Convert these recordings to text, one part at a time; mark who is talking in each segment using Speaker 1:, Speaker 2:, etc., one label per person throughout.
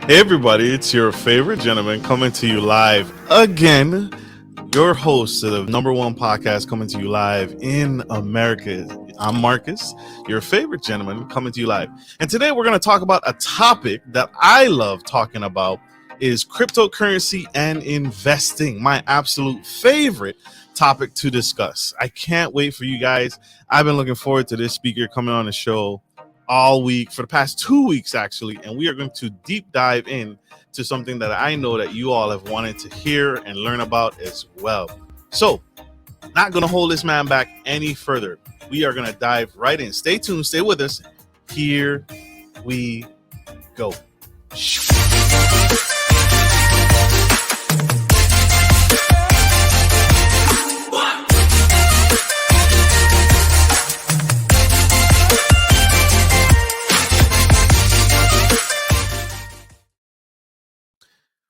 Speaker 1: Hey everybody, it's your favorite gentleman coming to you live again. Your host of the number one podcast coming to you live in America. I'm Marcus, your favorite gentleman coming to you live. And today we're going to talk about a topic that I love talking about is cryptocurrency and investing. My absolute favorite topic to discuss. I can't wait for you guys. I've been looking forward to this speaker coming on the show all week for the past 2 weeks actually, and we are going to deep dive in to something that I know that you all have wanted to hear and learn about as well. So not going to hold this man back any further. We are going to dive right in. Stay tuned, stay with us. Here we go.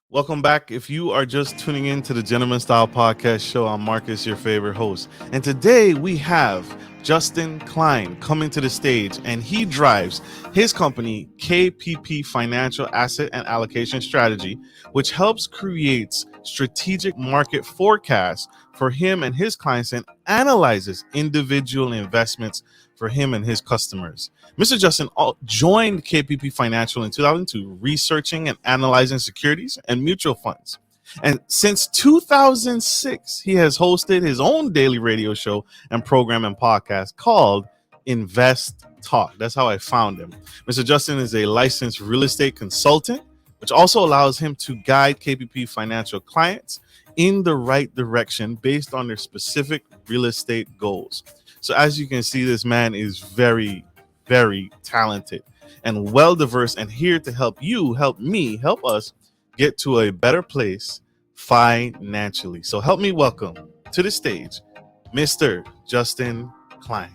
Speaker 1: Welcome back. If you are just tuning in to the Gentleman Style Podcast Show, I'm Marcus, your favorite host. And today we have Justin Klein coming to the stage, and he drives his company, KPP Financial Asset and Allocation Strategy, which helps create strategic market forecasts for him and his clients and analyzes individual investments for him and his customers. Mr. Justin joined KPP Financial in 2002, researching and analyzing securities and mutual funds. And since 2006, he has hosted his own daily radio show and program and podcast called InvestTalk. That's how I found him. Mr. Justin is a licensed real estate consultant, which also allows him to guide KPP Financial clients in the right direction based on their specific real estate goals. So as you can see, this man is very, very talented and well diverse and here to help you, help me, help us get to a better place financially. So help me welcome to the stage, Mr. Justin Klein.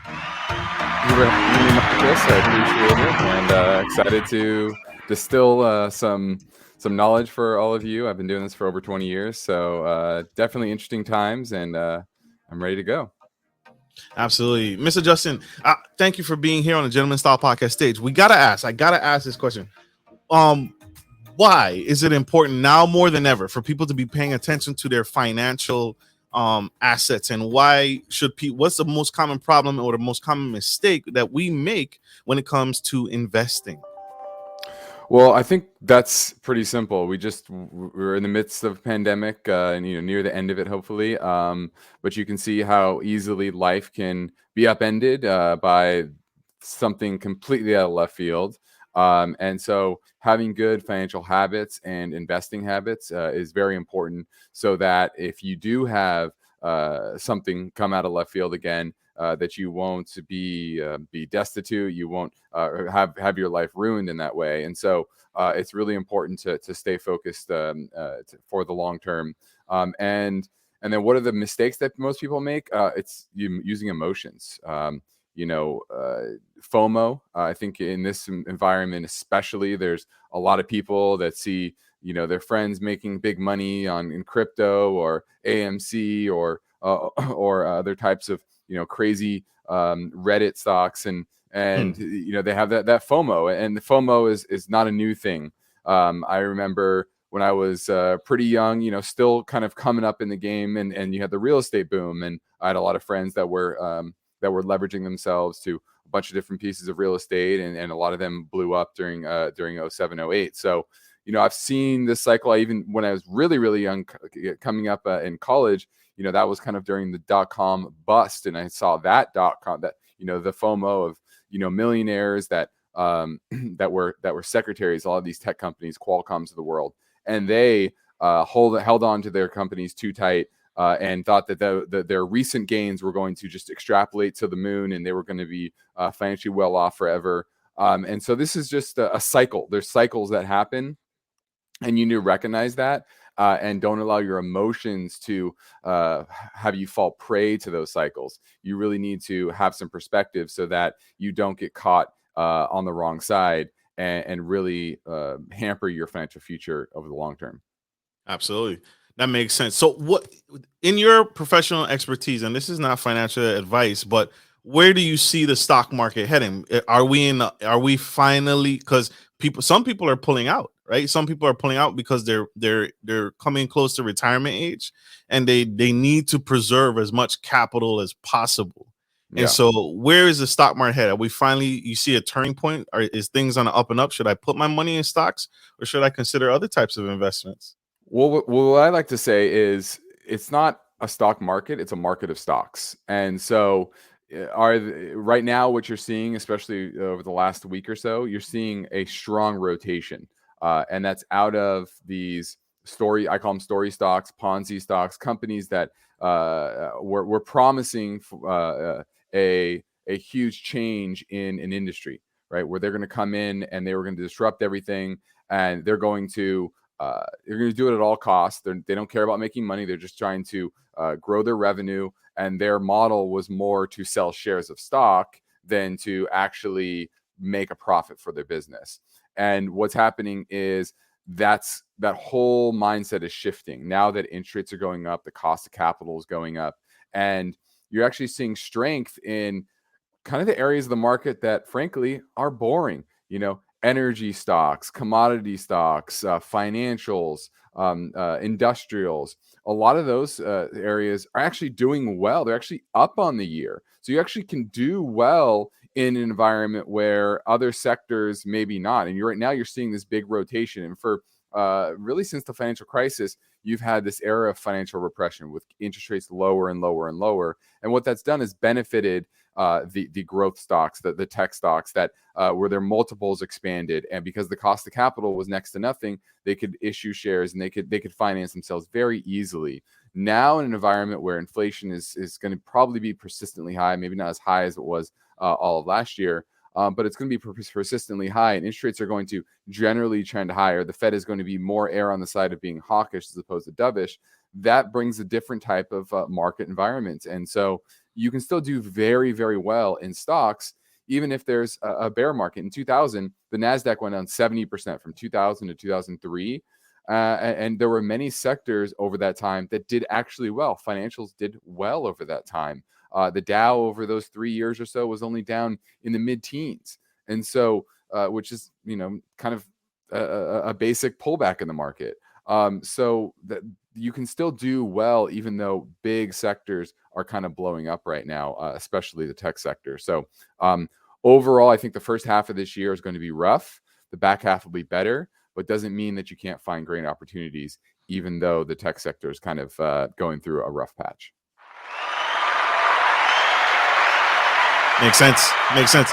Speaker 2: Thank you for having me, Marcus. I appreciate it, and excited to distill some knowledge for all of you. I've been doing this for over 20 years, so definitely interesting times, and I'm ready to go.
Speaker 1: Absolutely. Mr. Justin, thank you for being here on the Gentleman Style Podcast stage. I gotta ask this question. Why is it important now more than ever for people to be paying attention to their financial assets, and why should what's the most common problem or the most common mistake that we make when it comes to investing?
Speaker 2: Well, I think that's pretty simple. We're in the midst of a pandemic, and near the end of it, hopefully. But you can see how easily life can be upended by something completely out of left field. And so having good financial habits and investing habits is very important, so that if you do have something come out of left field again, that you won't be destitute, you won't have your life ruined in that way. And so it's really important to stay focused for the long term. And then what are the mistakes that most people make? It's using emotions. FOMO. I think in this environment especially, there's a lot of people that see their friends making big money in crypto or AMC or other types of crazy Reddit stocks, and they have that FOMO, and the FOMO is not a new thing. I remember when I was pretty young, still kind of coming up in the game, and you had the real estate boom, and I had a lot of friends that were leveraging themselves to a bunch of different pieces of real estate, and a lot of them blew up during 07, 08. So I've seen this cycle. Even when I was really, really young, coming up in college, that was kind of during the dot-com bust, and I saw that dot-com, that the FOMO of millionaires that were secretaries, a lot of these tech companies, Qualcomms of the world, and they held on to their companies too tight, and thought that their recent gains were going to just extrapolate to the moon, and they were going to be financially well off forever. And so this is just a cycle. There's cycles that happen, and you need to recognize that. And don't allow your emotions to have you fall prey to those cycles. You really need to have some perspective so that you don't get caught on the wrong side and really hamper your financial future over the long term.
Speaker 1: Absolutely. That makes sense. So what, in your professional expertise, and this is not financial advice, but where do you see the stock market heading? Are we finally, because some people are pulling out, right? Some people are pulling out because they're coming close to retirement age, and they need to preserve as much capital as possible. And
Speaker 2: Yeah.
Speaker 1: so, where is the stock market headed? Are we finally, you see a turning point? Or is things on the up and up? Should I put my money in stocks, or should I consider other types of investments?
Speaker 2: Well, what I like to say is it's not a stock market; it's a market of stocks. And so, right now what you're seeing, especially over the last week or so, you're seeing a strong rotation, and that's out of these I call them story stocks, Ponzi stocks, companies that were promising a huge change in an industry, right? Where they're going to come in and they were going to disrupt everything, and they're going to do it at all costs. They don't care about making money. They're just trying to grow their revenue. And their model was more to sell shares of stock than to actually make a profit for their business. And what's happening is that whole mindset is shifting. Now that interest rates are going up, the cost of capital is going up, and you're actually seeing strength in kind of the areas of the market that frankly are boring, energy stocks, commodity stocks, financials, industrials. A lot of those areas are actually doing well. They're actually up on the year. So you actually can do well in an environment where other sectors maybe not. And right now you're seeing this big rotation. And for really since the financial crisis, you've had this era of financial repression with interest rates lower and lower and lower. And what that's done is benefited the growth stocks, the tech stocks that where their multiples expanded, and because the cost of capital was next to nothing, they could issue shares and they could finance themselves very easily. Now, in an environment where inflation is going to probably be persistently high, maybe not as high as it was all of last year, but it's going to be persistently high, and interest rates are going to generally trend higher. The Fed is going to be more err on the side of being hawkish as opposed to dovish. That brings a different type of market environment, and so you can still do very, very well in stocks, even if there's a bear market. In 2000, the NASDAQ went down 70% from 2000 to 2003. And there were many sectors over that time that did actually well. Financials did well over that time. The Dow over those 3 years or so was only down in the mid-teens. And so, which is, kind of a basic pullback in the market. So that you can still do well, even though big sectors are kind of blowing up right now, especially the tech sector. So overall, I think the first half of this year is going to be rough. The back half will be better, but doesn't mean that you can't find great opportunities, even though the tech sector is kind of going through a rough patch.
Speaker 1: Makes sense.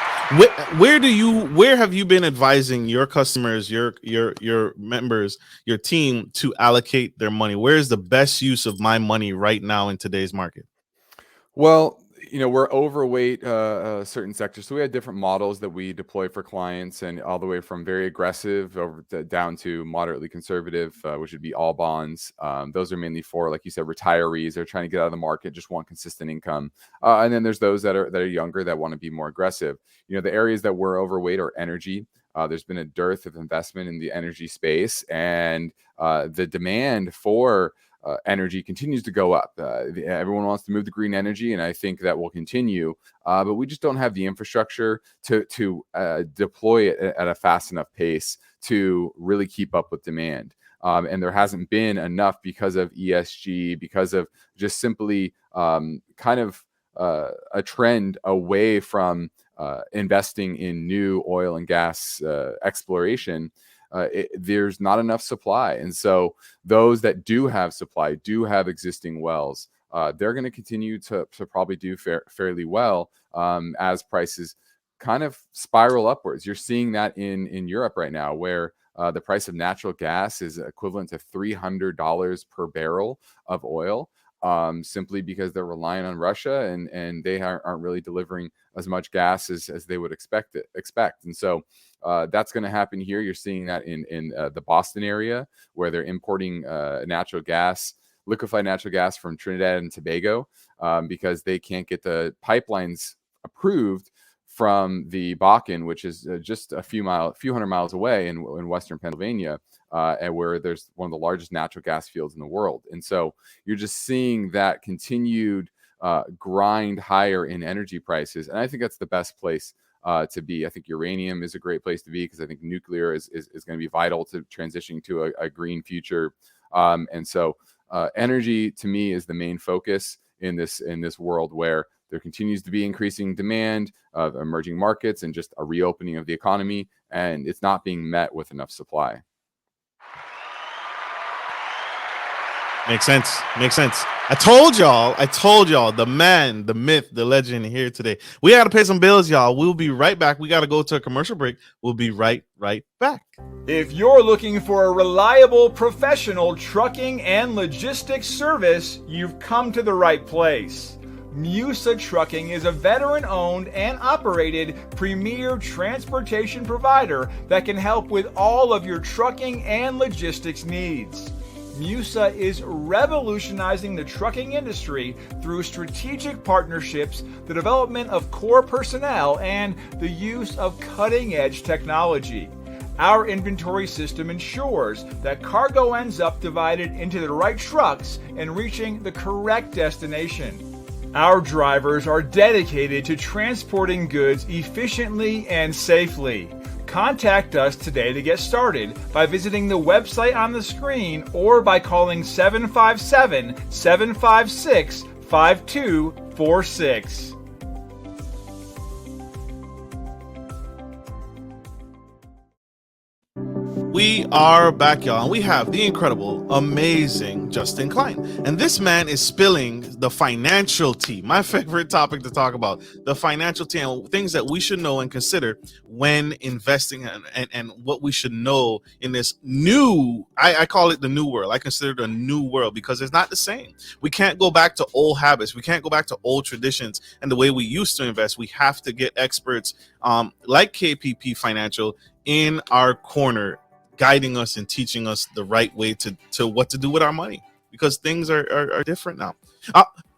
Speaker 1: Where have you been advising your customers, your members, your team to allocate their money? Where is the best use of my money right now in today's market?
Speaker 2: Well, we're overweight certain sectors. So we have different models that we deploy for clients, and all the way from very aggressive down to moderately conservative, which would be all bonds. Those are mainly for, like you said, retirees. They're trying to get out of the market, just want consistent income. And then there's those that are younger that want to be more aggressive. The areas that we're overweight are energy. There's been a dearth of investment in the energy space, and the demand for energy continues to go up. Everyone wants to move to green energy, and I think that will continue. But we just don't have the infrastructure to deploy it at a fast enough pace to really keep up with demand. And there hasn't been enough because of ESG, because of just simply kind of a trend away from investing in new oil and gas exploration. There's not enough supply. And so those that do have supply, do have existing wells, they're going to continue to probably do fairly well as prices kind of spiral upwards. You're seeing that in Europe right now, where the price of natural gas is equivalent to $300 per barrel of oil, simply because they're relying on Russia, and they aren't really delivering as much gas as they would expect. And so that's going to happen here. You're seeing that in the Boston area, where they're importing liquefied natural gas from Trinidad and Tobago, because they can't get the pipelines approved from the Bakken, which is just a few hundred miles away in western Pennsylvania, and where there's one of the largest natural gas fields in the world. And so you're just seeing that continued grind higher in energy prices. And I think that's the best place to be. I think uranium is a great place to be because I think nuclear is going to be vital to transitioning to a green future. And so energy to me is the main focus in this world where there continues to be increasing demand of emerging markets and just a reopening of the economy, and it's not being met with enough supply.
Speaker 1: Makes sense. I told y'all, the man, the myth, the legend here today. We got to pay some bills, y'all. We'll be right back. We got to go to a commercial break. We'll be right back.
Speaker 3: If you're looking for a reliable, professional trucking and logistics service, you've come to the right place. Musa Trucking is a veteran-owned and operated premier transportation provider that can help with all of your trucking and logistics needs. Musa is revolutionizing the trucking industry through strategic partnerships, the development of core personnel, and the use of cutting-edge technology. Our inventory system ensures that cargo ends up divided into the right trucks and reaching the correct destination. Our drivers are dedicated to transporting goods efficiently and safely. Contact us today to get started by visiting the website on the screen or by calling 757-756-5246.
Speaker 1: We are back, y'all, and we have the incredible, amazing Justin Klein. And this man is spilling the financial tea, my favorite topic to talk about, the financial tea and things that we should know and consider when investing and what we should know in this new, I call it the new world. I consider it a new world because it's not the same. We can't go back to old habits. We can't go back to old traditions and the way we used to invest. We have to get experts like KPP Financial in our corner, guiding us and teaching us the right way to what to do with our money, because things are different now.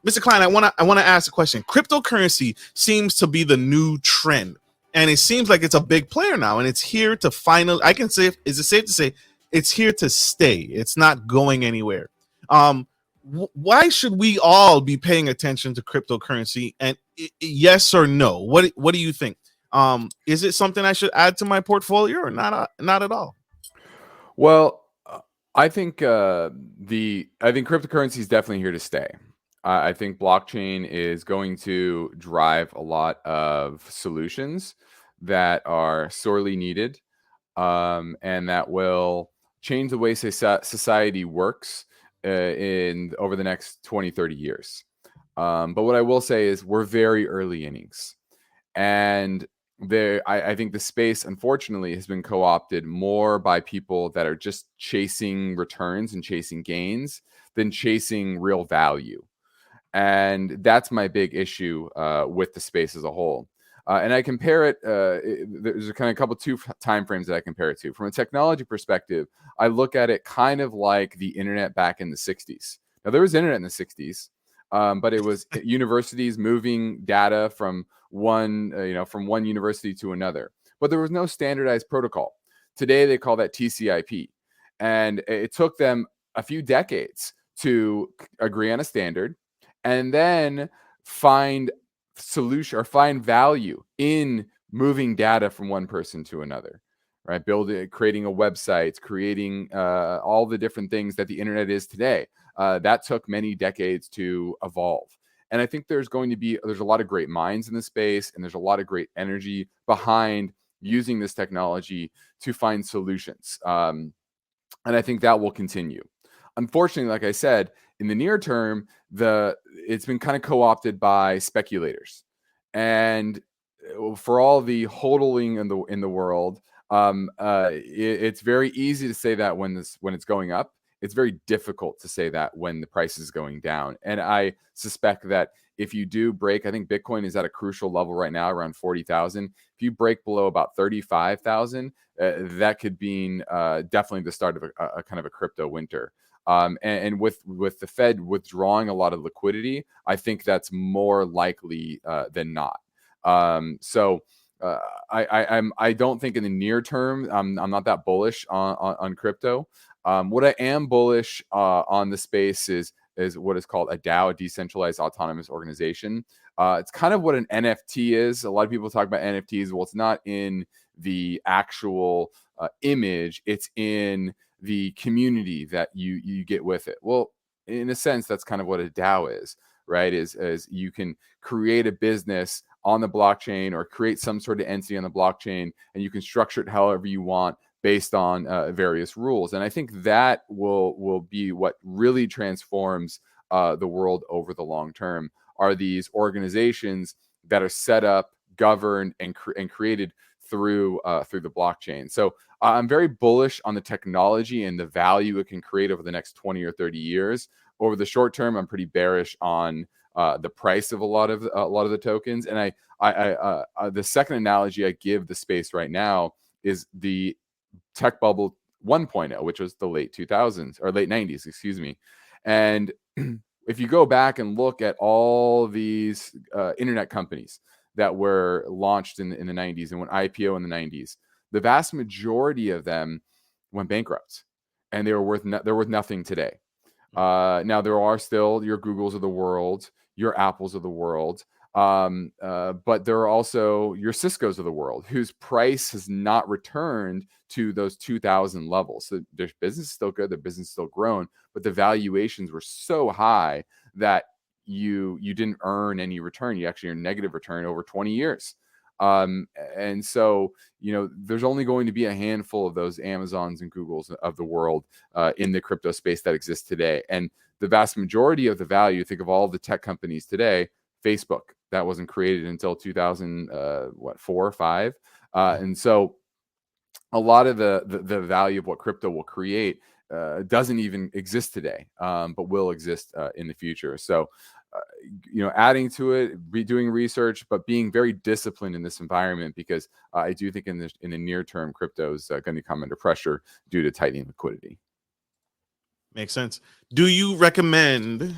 Speaker 1: Mr. Klein, I want to ask a question. Cryptocurrency seems to be the new trend, and it seems like it's a big player now, and it's here to finally, I can say, is it safe to say it's here to stay? It's not going anywhere. Why should we all be paying attention to cryptocurrency? And yes or no? What do you think? Is it something I should add to my portfolio or not at all?
Speaker 2: Well, I think cryptocurrency is definitely here to stay. I think blockchain is going to drive a lot of solutions that are sorely needed, and that will change the way society works over the next 20, 30 years. But what I will say is we're very early innings, and I think the space, unfortunately, has been co-opted more by people that are just chasing returns and chasing gains than chasing real value. And that's my big issue with the space as a whole. And I compare it, there's a kind of two time frames that I compare it to. From a technology perspective, I look at it kind of like the internet back in the 60s. Now, there was internet in the 60s, but it was universities moving data from one university to another. But there was no standardized protocol. Today, they call that TCP. And it took them a few decades to agree on a standard and then find solution or find value in moving data from one person to another, right? Creating a website, creating all the different things that the internet is today. That took many decades to evolve. And I think there's a lot of great minds in the space, and there's a lot of great energy behind using this technology to find solutions. And I think that will continue. Unfortunately, like I said, in the near term, it's been kind of co-opted by speculators. And for all the hodling in the world, it's very easy to say that when it's going up. It's very difficult to say that when the price is going down. And I suspect that if you do break, I think Bitcoin is at a crucial level right now, around 40,000. If you break below about 35,000, that could mean definitely the start of a kind of a crypto winter. And with the Fed withdrawing a lot of liquidity, I think that's more likely than not. So I don't think in the near term, I'm not that bullish on crypto. What I am bullish on the space is is what is called a DAO, a decentralized autonomous organization. It's kind of what an NFT is. A lot of people talk about NFTs. Well, it's not in the actual image. It's in the community that you get with it. Well, in a sense, that's kind of what a DAO is, right? Is you can create a business on the blockchain or create some sort of entity on the blockchain, and you can structure it however you want based on various rules. And I think that will be what really transforms the world over the long term, are these organizations that are set up, governed, and created through the blockchain. So I'm very bullish on the technology and the value it can create over the next 20 or 30 years. Over the short term, I'm pretty bearish on the price of a lot of the tokens. And the second analogy I give the space right now is the tech bubble 1.0, which was the late 2000s or late 90s, excuse me. And if you go back and look at all these internet companies that were launched in the 90s and went IPO in the 90s, the vast majority of them went bankrupt, and they're worth nothing today. Now there are still your Googles of the world, your Apples of the world, but there are also your Ciscos of the world, whose price has not returned to those 2000 levels. So their business is still good, their business is still grown, but the valuations were so high that you didn't earn any return. You actually earned negative return over 20 years. And so, there's only going to be a handful of those Amazons and Googles of the world in the crypto space that exists today. And the vast majority of the value, think of all the tech companies today, Facebook, that wasn't created until 2004 or 5. And so a lot of the value of what crypto will create doesn't even exist today, but will exist in the future. So, adding to it, doing research, but being very disciplined in this environment, because I do think in the near term, crypto is going to come under pressure due to tightening liquidity.
Speaker 1: Makes sense. Do you recommend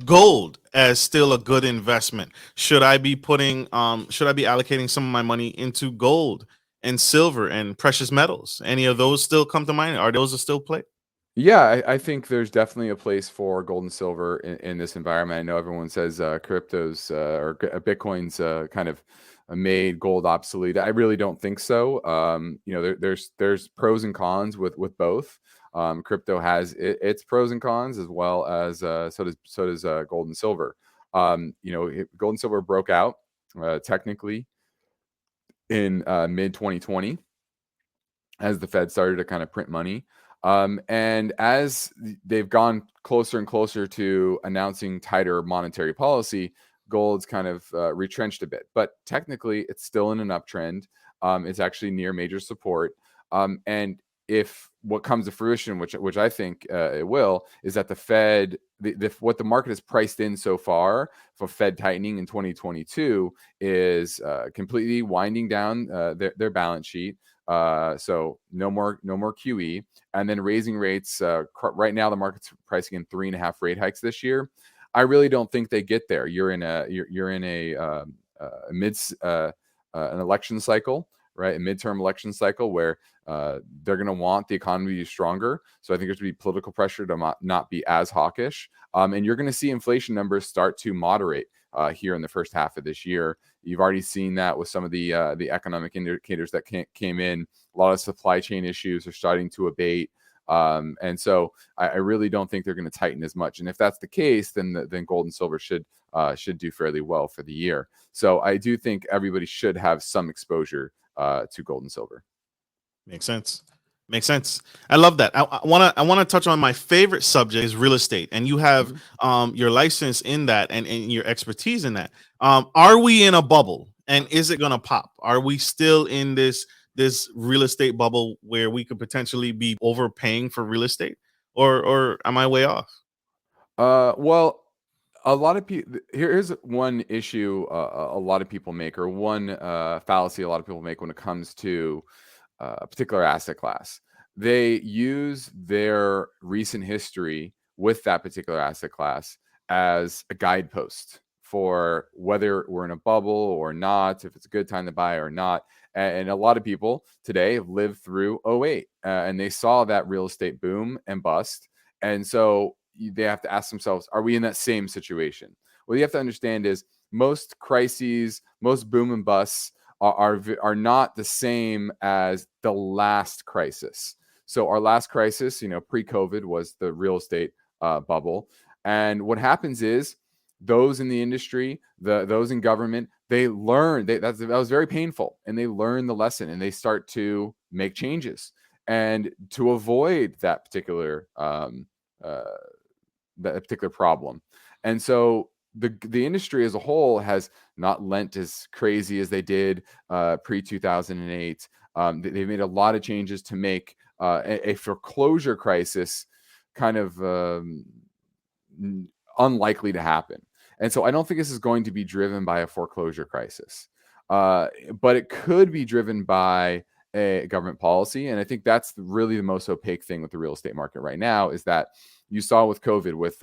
Speaker 1: gold as still a good investment? Should I be allocating some of my money into gold and silver and precious metals? Any of those still come to mind? Are those still play?
Speaker 2: Yeah, I think there's definitely a place for gold and silver in this environment. I know everyone says cryptos or Bitcoin's kind of made gold obsolete. I really don't think so. There's pros and cons with both. Crypto has its pros and cons, as well as so does gold and silver. Gold and silver broke out technically in mid 2020 as the Fed started to kind of print money. And as they've gone closer and closer to announcing tighter monetary policy, gold's kind of retrenched a bit. But technically, it's still in an uptrend. It's actually near major support. And if what comes to fruition, which I think it will, is that the Fed, what the market has priced in so far for Fed tightening in 2022 is completely winding down their balance sheet. So no more QE, and then raising rates. Right now, the market's pricing in 3.5 rate hikes this year. I really don't think they get there. You're in a an election cycle, right? A midterm election cycle where they're going to want the economy to be stronger. So I think there's going to be political pressure to not be as hawkish. And you're going to see inflation numbers start to moderate here in the first half of this year. You've already seen that with some of the economic indicators that came in. A lot of supply chain issues are starting to abate. And so I really don't think they're going to tighten as much. And if that's the case, then gold and silver should do fairly well for the year. So I do think everybody should have some exposure to gold and silver.
Speaker 1: Makes sense. I love that. I want to touch on my favorite subject is real estate, and you have your license in that and your expertise in that. Are we in a bubble, and is it going to pop? Are we still in this real estate bubble where we could potentially be overpaying for real estate, or am I way off?
Speaker 2: Well, a lot of people. Here's one issue a lot of people make, or one fallacy a lot of people make when it comes to a particular asset class. They use their recent history with that particular asset class as a guidepost for whether we're in a bubble or not, if it's a good time to buy or not. And a lot of people today have lived through 2008 and they saw that real estate boom and bust. And so they have to ask themselves, are we in that same situation? What you have to understand is most crises, most boom and busts are not the same as the last crisis. So our last crisis, pre-COVID, was the real estate bubble. And what happens is those in the industry, those in government, they learn that was very painful, and they learn the lesson, and they start to make changes and to avoid that particular problem. And so the industry as a whole has not lent as crazy as they did pre-2008. They've made a lot of changes to make a foreclosure crisis kind of unlikely to happen. And so I don't think this is going to be driven by a foreclosure crisis, but it could be driven by a government policy. And I think that's really the most opaque thing with the real estate market right now, is that you saw with COVID, with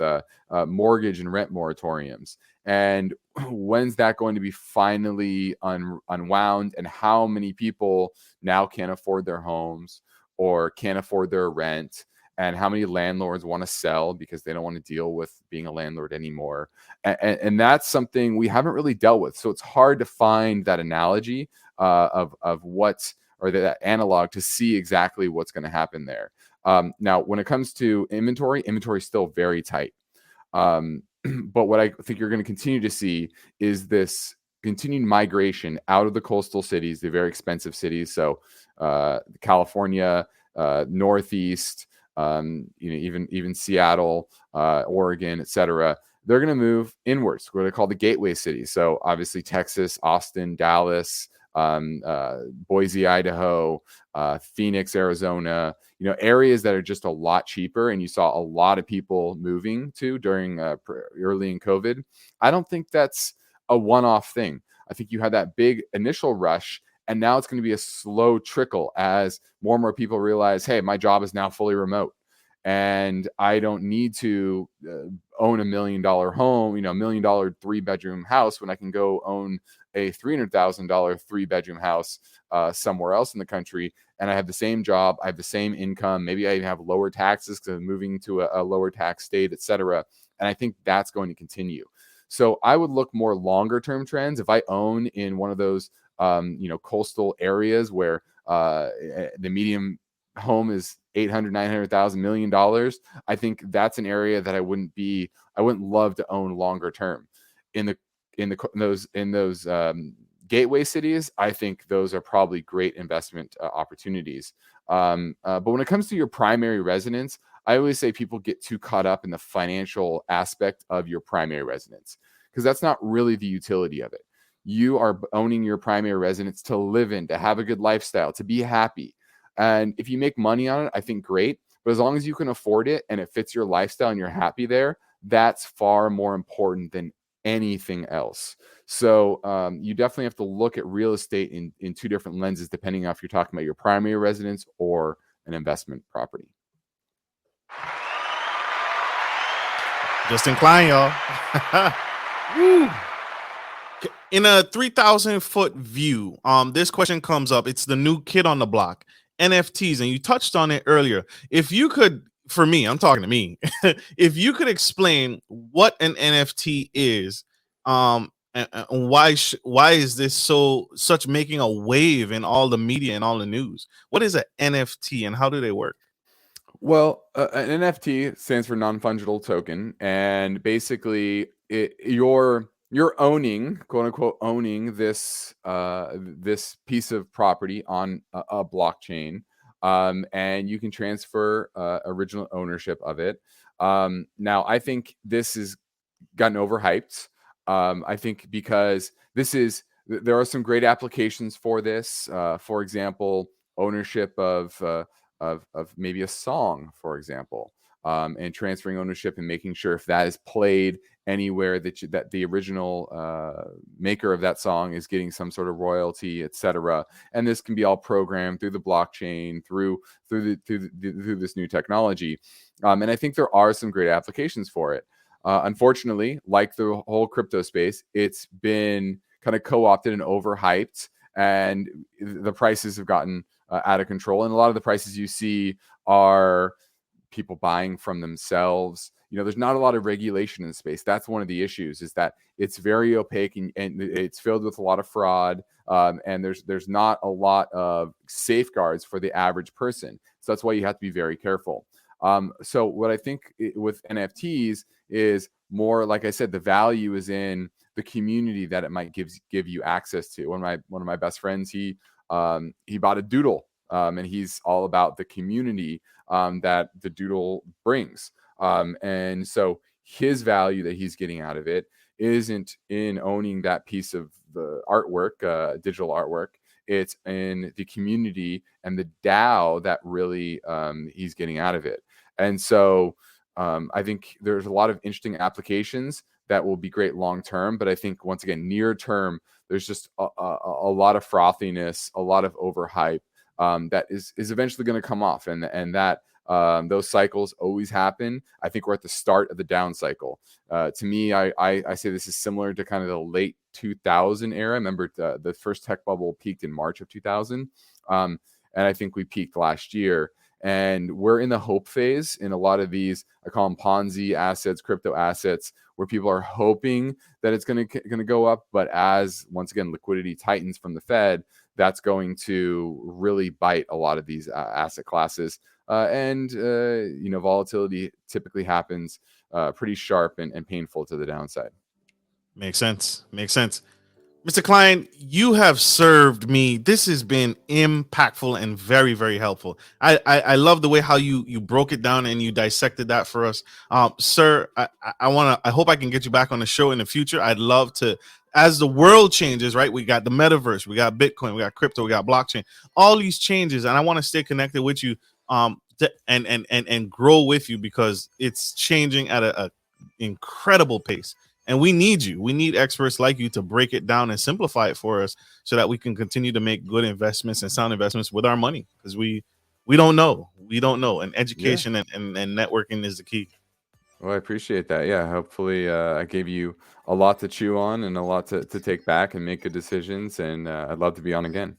Speaker 2: mortgage and rent moratoriums. And when's that going to be finally unwound? And how many people now can't afford their homes or can't afford their rent? And how many landlords want to sell because they don't want to deal with being a landlord anymore? And that's something we haven't really dealt with. So it's hard to find that analogy of what, or that analog to see exactly what's going to happen there. Now, when it comes to inventory is still very tight. But what I think you're going to continue to see is this continued migration out of the coastal cities, the very expensive cities. So California, Northeast, even Seattle, Oregon, et cetera. They're going to move inwards, what they call the gateway cities. So obviously Texas, Austin, Dallas, Boise, Idaho, Phoenix, Arizona, areas that are just a lot cheaper. And you saw a lot of people moving to during early in COVID. I don't think that's a one-off thing. I think you had that big initial rush, and now it's going to be a slow trickle as more and more people realize, hey, my job is now fully remote, and I don't need to own $1 million home, $1 million 3-bedroom house, when I can go own a $300,000 3-bedroom house somewhere else in the country. And I have the same job, I have the same income. Maybe I even have lower taxes because I'm moving to a lower tax state, et cetera. And I think that's going to continue. So I would look more longer term trends. If I own in one of those coastal areas where the medium home is $800,000, $900,000, $1 million, I think that's an area that I wouldn't love to own longer term. In those gateway cities, I think those are probably great investment opportunities. But when it comes to your primary residence, I always say people get too caught up in the financial aspect of your primary residence, because that's not really the utility of it. You are owning your primary residence to live in, to have a good lifestyle, to be happy. And if you make money on it, I think great. But as long as you can afford it and it fits your lifestyle and you're happy there, that's far more important than anything else. So you definitely have to look at real estate in two different lenses, depending on if you're talking about your primary residence or an investment property.
Speaker 1: Justin Klein, y'all. In a 3,000-foot view, this question comes up. It's the new kid on the block, NFTs, and you touched on it earlier. If you could, for me, I'm talking to me, if you could explain what an NFT is, and why is this such making a wave in all the media and all the news? What is an NFT and how do they work?
Speaker 2: Well, an NFT stands for non-fungible token, and basically you're owning, quote unquote, owning this piece of property on a blockchain, and you can transfer original ownership of it. Now, I think this has gotten overhyped. I think because there are some great applications for this. For example, ownership of maybe a song, for example, and transferring ownership and making sure if that is played anywhere that the original maker of that song is getting some sort of royalty, etc. And this can be all programmed through the blockchain, through this new technology. And I think there are some great applications for it. Unfortunately, like the whole crypto space, it's been kind of co-opted and overhyped, and the prices have gotten out of control. And a lot of the prices you see are people buying from themselves. there's not a lot of regulation in the space. That's one of the issues, is that it's very opaque and it's filled with a lot of fraud. And there's not a lot of safeguards for the average person. So that's why you have to be very careful. So what I think with NFTs is more, like I said, the value is in the community that it might give you access to. One of my best friends, he bought a doodle, and he's all about the community that the doodle brings. And so his value that he's getting out of it isn't in owning that piece of the artwork, digital artwork. It's in the community and the DAO that really he's getting out of it. And so I think there's a lot of interesting applications that will be great long term. But I think, once again, near term, there's just a lot of frothiness, a lot of overhype that is eventually going to come off. And that those cycles always happen. I think we're at the start of the down cycle. To me, I say this is similar to kind of the late 2000 era. I remember the first tech bubble peaked in March of 2000. And I think we peaked last year. And we're in the hope phase in a lot of these, I call them Ponzi assets, crypto assets, where people are hoping that it's going to go up. But as, once again, liquidity tightens from the Fed, that's going to really bite a lot of these asset classes. And volatility typically happens pretty sharp and painful to the downside.
Speaker 1: Makes sense. Mr. Klein, you have served me. This has been impactful and very, very helpful. I love the way how you broke it down and you dissected that for us. Sir, I hope I can get you back on the show in the future. I'd love to, as the world changes, right? We got the metaverse, we got Bitcoin, we got crypto, we got blockchain, all these changes. And I want to stay connected with you and grow with you, because it's changing at a incredible pace. And we need you. We need experts like you to break it down and simplify it for us, so that we can continue to make good investments and sound investments with our money, because we don't know. And education and networking is the key.
Speaker 2: Well, I appreciate that. Yeah, hopefully I gave you a lot to chew on and a lot to take back and make good decisions. And I'd love to be on again.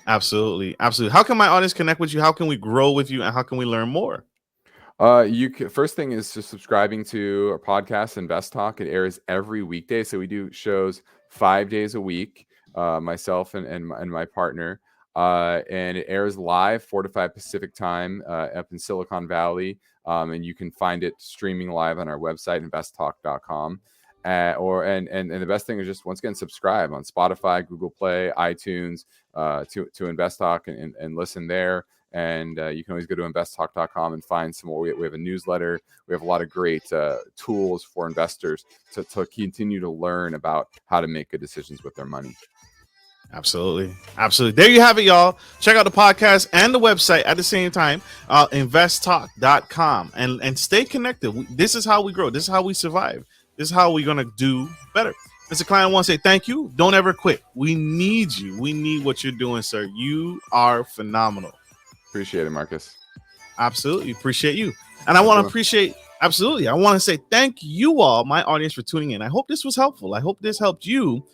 Speaker 1: Absolutely. How can my audience connect with you? How can we grow with you? And how can we learn more?
Speaker 2: First thing is just subscribing to our podcast, InvestTalk. It airs every weekday, so we do shows 5 days a week. Myself and my partner, and it airs live 4 to 5 Pacific time up in Silicon Valley, and you can find it streaming live on our website, investtalk.com. And the best thing is just, once again, subscribe on Spotify, Google Play, iTunes to InvestTalk and listen there. And you can always go to investtalk.com and find some more. We have a newsletter. We have a lot of great tools for investors to continue to learn about how to make good decisions with their money.
Speaker 1: Absolutely. There you have it, y'all. Check out the podcast and the website at the same time, investtalk.com, and stay connected. This is how we grow. This is how we survive. This is how we're going to do better. Mr. Klein, I want to say thank you. Don't ever quit. We need you. We need what you're doing, sir. You are phenomenal.
Speaker 2: Appreciate it, Marcus.
Speaker 1: Absolutely. Appreciate you. And I want to I want to say thank you all, my audience, for tuning in. I hope this was helpful. I hope this helped you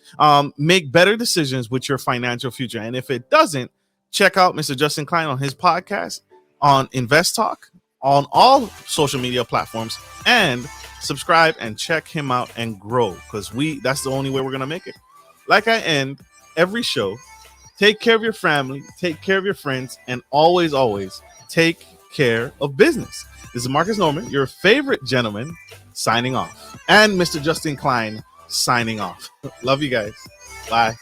Speaker 1: make better decisions with your financial future. And if it doesn't, check out Mr. Justin Klein on his podcast, on InvestTalk, on all social media platforms, and subscribe and check him out and grow, because that's the only way we're going to make it. Like I end every show, take care of your family, take care of your friends, and always, always take care of business. This is Marcus Norman, your favorite gentleman, signing off. And Mr. Justin Klein signing off. Love you guys. Bye.